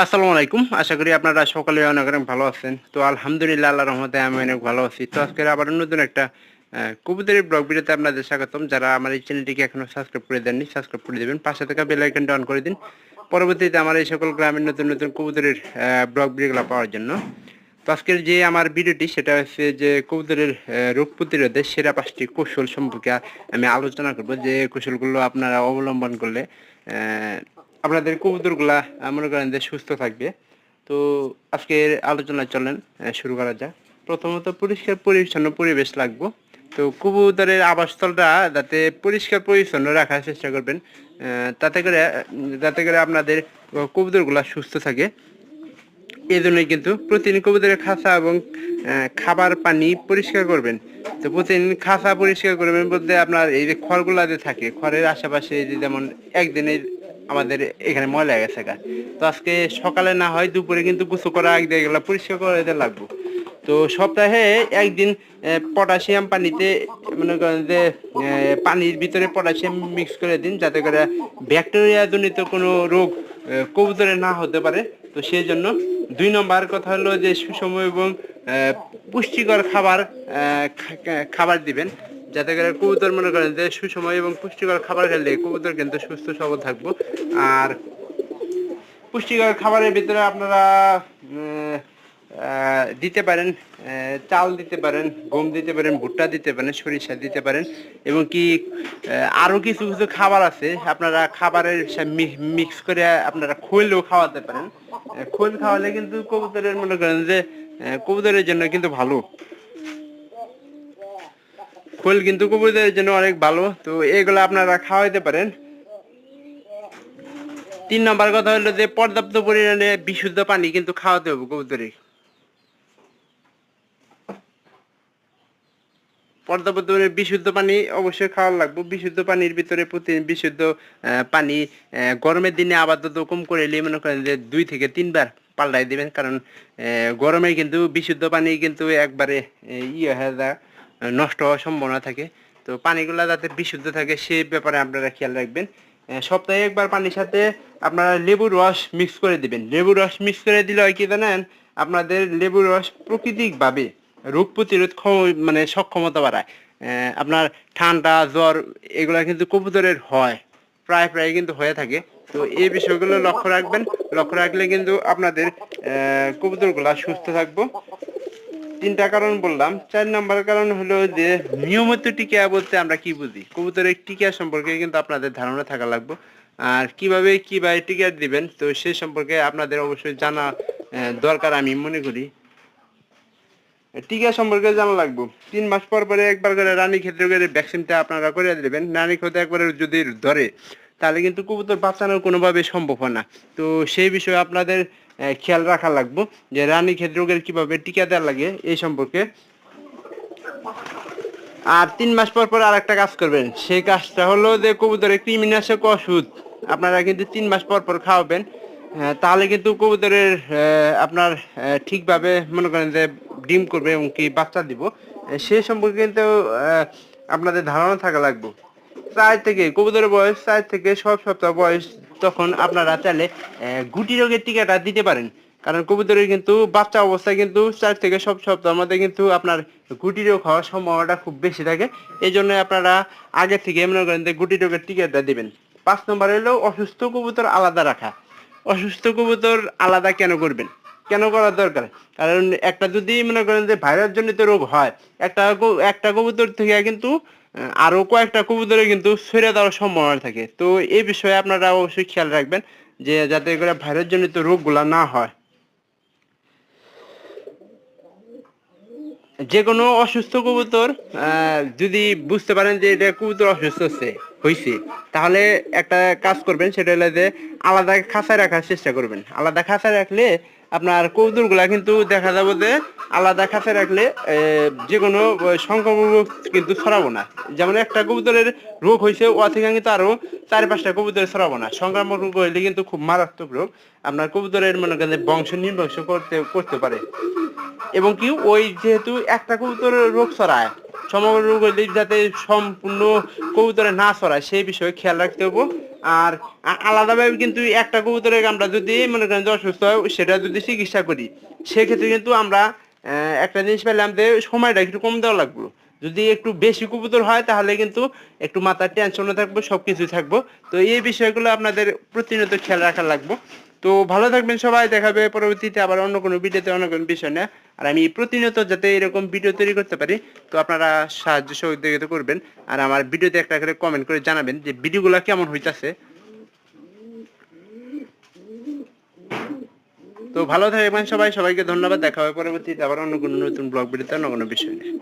আসসালামু আলাইকুম। আশা করি আপনারা সকলে অনেক ভালো আছেন। তো আলহামদুলিল্লাহ আল্লাহর রহমতে আমি অনেক ভালো আছি। তো আজকে আবার নতুন একটা কবুতরের ব্লগ ভিডিওতে আপনাদের স্বাগতম। যারা আমার এই চ্যানেলটিকে এখনো সাবস্ক্রাইব করে দেননি, সাবস্ক্রাইব করে দিবেন। পাশে থাকা বেল আইকনটা অন করে দিন। পরবর্তীতে আমার এই সকল গ্রামের নতুন কবুতরের ব্লগ ভিডিওগুলো পাওয়ার জন্য। তো আজকের যে আমার ভিডিওটি সেটা হচ্ছে যে কবুতরের রোগ প্রতিরোধে সেরা 5টি কৌশল সম্পর্কে আমি আলোচনা করব, যে কৌশলগুলো আপনারা অবলম্বন করলে আপনাদের কবুতরগুলা মনে করেন যে সুস্থ থাকবে। তো আজকের আলোচনা চলেন শুরু করা যাক। প্রথমত পরিষ্কার পরিচ্ছন্ন পরিবেশ লাগবে। তো কবুতরের আবাসস্থলটা যাতে পরিষ্কার পরিচ্ছন্ন রাখার চেষ্টা করবেন, যাতে করে আপনাদের কবুতরগুলা সুস্থ থাকে। এই জন্যই কিন্তু প্রতিদিন কবুতরের খাঁচা এবং খাবার পানি পরিষ্কার করবেন। তো প্রতিদিন খাঁচা পরিষ্কার করবেন বলতে আপনার এই যে খড়গুলা যে থাকে, খড়ের আশেপাশে যে যেমন একদিনের আমাদের এখানে ময়লা গেছে গা, তো আজকে সকালে না হয় দুপুরে কিন্তু গোসল করা আগে দিয়ে এগুলো পরিষ্কার করে দিতে লাগবে। তো সপ্তাহে একদিন পটাশিয়াম পানিতে মনে করেন যে পানির ভিতরে পটাশিয়াম মিক্স করে দিন, যাতে করে ব্যাকটেরিয়া জনিত কোনো রোগ কবুতরে না হতে পারে। তো সেই জন্য 2 নম্বর কথা হলো যে সুষম এবং পুষ্টিকর খাবার দিবেন, যাতে করে কবুতর মনে করেন যে সুষম এবং পুষ্টিকর খাবার খেলে কবুতর কিন্তু সুস্থ সবল থাকবো। আর পুষ্টিকর খাবারের ভিতরে আপনারা দিতে পারেন চাল দিতে পারেন, গম দিতে পারেন, ভুট্টা দিতে পারেন, সরিষা দিতে পারেন, এবং কি আরও কিছু কিছু খাবার আছে আপনারা খাবারের মিক্স করে আপনারা খোলও খাওয়াতে পারেন। খোল খাওয়ালে কিন্তু কবুতরের মনে করেন যে কবুতরের জন্য কিন্তু ভালো। খোল কিন্তু কবুতরের জন্য অনেক ভালো। তো এগুলো আপনারা খাওয়াইতে পারেন। 3 নম্বর কথা হলো যে পর্যাপ্ত পরিমাণে বিশুদ্ধ পানি কিন্তু খাওয়াতে হবে কবুতরে। পর্যাপ্ত পরিমাণে বিশুদ্ধ পানি অবশ্যই খাওয়া লাগবে। বিশুদ্ধ পানির ভিতরে প্রতিদিন বিশুদ্ধ পানি গরমের দিনে আপাতত কম করে এলে মনে করেন যে 2 থেকে 3 বার পাল্টাই দিবেন, কারণ গরমে কিন্তু বিশুদ্ধ পানি কিন্তু একবারে হয়ে যায়, নষ্ট হওয়ার সম্ভাবনা থাকে। তো পানিগুলো যাতে বিশুদ্ধ থাকে সে ব্যাপারে আপনারা খেয়াল রাখবেন। সপ্তাহে একবার পানির সাথে আপনারা লেবুর রস মিক্স করে দিবেন। লেবুর রস মিক্স করে দিলে হয় কি জানেন, আপনাদের লেবুর রস প্রাকৃতিকভাবে রোগ প্রতিরোধ মানে সক্ষমতা বাড়ায়। আপনার ঠান্ডা জ্বর এগুলা কিন্তু কবুতরের হয়, প্রায় কিন্তু হয়ে থাকে। তো এই বিষয়গুলো লক্ষ্য রাখবেন। লক্ষ্য রাখলে কিন্তু আপনাদের কবুতরগুলা সুস্থ থাকবো। 3টা কারণ বললাম। 4 নম্বর কারণ হলো যে নিয়মিত টিকা বলতে আমরা কি বুঝি, কবুতরের টিকা সম্পর্কে কিন্তু আপনাদের ধারণা থাকা লাগবে। আর কিভাবে টিকা দিবেন তো সেই সম্পর্কে আপনাদের অবশ্যই জানা দরকার আমি মনে করি। টিকা সম্পর্কে জানা লাগবে। 3 মাস পর পরে একবার করে রানী ক্ষেত্রে ভ্যাকসিনটা আপনারা করে দেবেন। রানী ক্ষেত্রে একবারে যদি ধরে তাহলে কিন্তু কবুতর বাঁচানো কোনোভাবে সম্ভব হয় না। তো সেই বিষয়ে আপনাদের খেয়াল রাখা লাগবে যে রানী ক্ষেত্রে কিভাবে টিকা দেওয়া লাগে এই সম্পর্কে। আর 3 মাস পর পর আর একটা কাজ করবেন, সেই কাজটা হলো যে কবুতরের কৃমিনাশক ওষুধ আপনারা কিন্তু 3 মাস পর পর খাওয়াবেন। তাহলে কিন্তু কবুতরের আপনার ঠিকভাবে মনে করেন যে ডিম করবে এবং কি বাচ্চা দিব, সে সম্পর্কে কিন্তু আপনাদের ধারণা থাকা লাগবে। কবুতরের বয়স 4 থেকে 6 সপ্তাহ বয়স, তখন আপনারা চাইলে গুটি রোগের টিকাটা দিতে পারেন। কারণ কবুতরের কিন্তু বাচ্চা অবস্থায় কিন্তু 4 থেকে 6 সপ্তাহের মধ্যে কিন্তু আপনার গুটি রোগ হওয়ার সম্ভাবনাটা খুব বেশি থাকে। এই জন্য আপনারা আগে থেকে মনে করেন যে গুটি রোগের টিকাটা দিবেন। 5 নম্বর হলো অসুস্থ কবুতর আলাদা রাখা। অসুস্থ কবুতর আলাদা কেন করবেন, কেন করা দরকার? কারণ একটা যদি মনে করেন যে ভাইরাস জনিত রোগ হয়, একটা কবুতর থেকে কিন্তু আরো কয়েকটা কবুতরে কিন্তু ছড়িয়ে দেওয়ার সম্ভাবনা থাকে। তো এই বিষয়ে আপনারা অবশ্যই খেয়াল রাখবেন যে যাতে করে ভাইরাস জনিত রোগগুলা না হয়। যে কোনো অসুস্থ কবুতর যদি বুঝতে পারেন যে এটা কবুতর অসুস্থ হয়েছে, তাহলে একটা কাজ করবেন, সেটা হলো যে আলাদা খাঁচায় রাখার চেষ্টা করবেন। আলাদা খাঁচায় রাখলে আপনার কবুতরগুলা কিন্তু দেখা যাবে যে আলাদা খাঁচায় রাখলে যে কোনো সংক্রমণ রোগ কিন্তু ছড়াবো না। যেমন একটা কবুতরের রোগ হয়েছে ও থেকে কিন্তু আরো 4-5টা কবুতরের ছড়াবো না। সংক্রামক রোগ হইলে কিন্তু খুব মারাত্মক রোগ, আপনার কবুতরের মনে করেন বংশ নির্বংশ করতে পারে। এবং কি ওই যেহেতু একটা কবুতরের রোগ ছড়ায়, সমগ্র রোগ হইলে যাতে সম্পূর্ণ কবুতরে না ছড়ায় সেই বিষয়ে খেয়াল রাখতে হবে। আর আলাদাভাবে কিন্তু একটা কবুতরের আমরা যদি মনে করেন যে অসুস্থ হয় সেটা যদি চিকিৎসা করি, সেক্ষেত্রে কিন্তু আমরা একটা জিনিস পেলাম যে সময়টা একটু কম দেওয়া লাগবে। যদি একটু বেশি কবুতর হয় তাহলে কিন্তু একটু মাথার টেনশনও থাকবো, সবকিছু থাকবো। তো এই বিষয়গুলো আপনাদের প্রতিনিয়ত খেয়াল রাখা লাগবে। তো ভালো থাকবেন সবাই, দেখাবে পরবর্তীতে আবার অন্য কোনো ভিডিওতে অন্য কোনো বিষয় নিয়ে। আর আমি প্রতিনিয়ত যাতে এরকম ভিডিও তৈরি করতে পারি, তো আপনারা সাহায্য সহযোগিতা করবেন। আর আমার ভিডিওতে একটা করে কমেন্ট করে জানাবেন যে ভিডিওগুলো কেমন হইতাছে। তো ভালো থাকবেন সবাই, সবাইকে ধন্যবাদ। দেখা হবে পরবর্তীতে আবার অন্য কোনো নতুন ব্লগ ভিডিওতে অন্য কোনো বিষয় নিয়ে।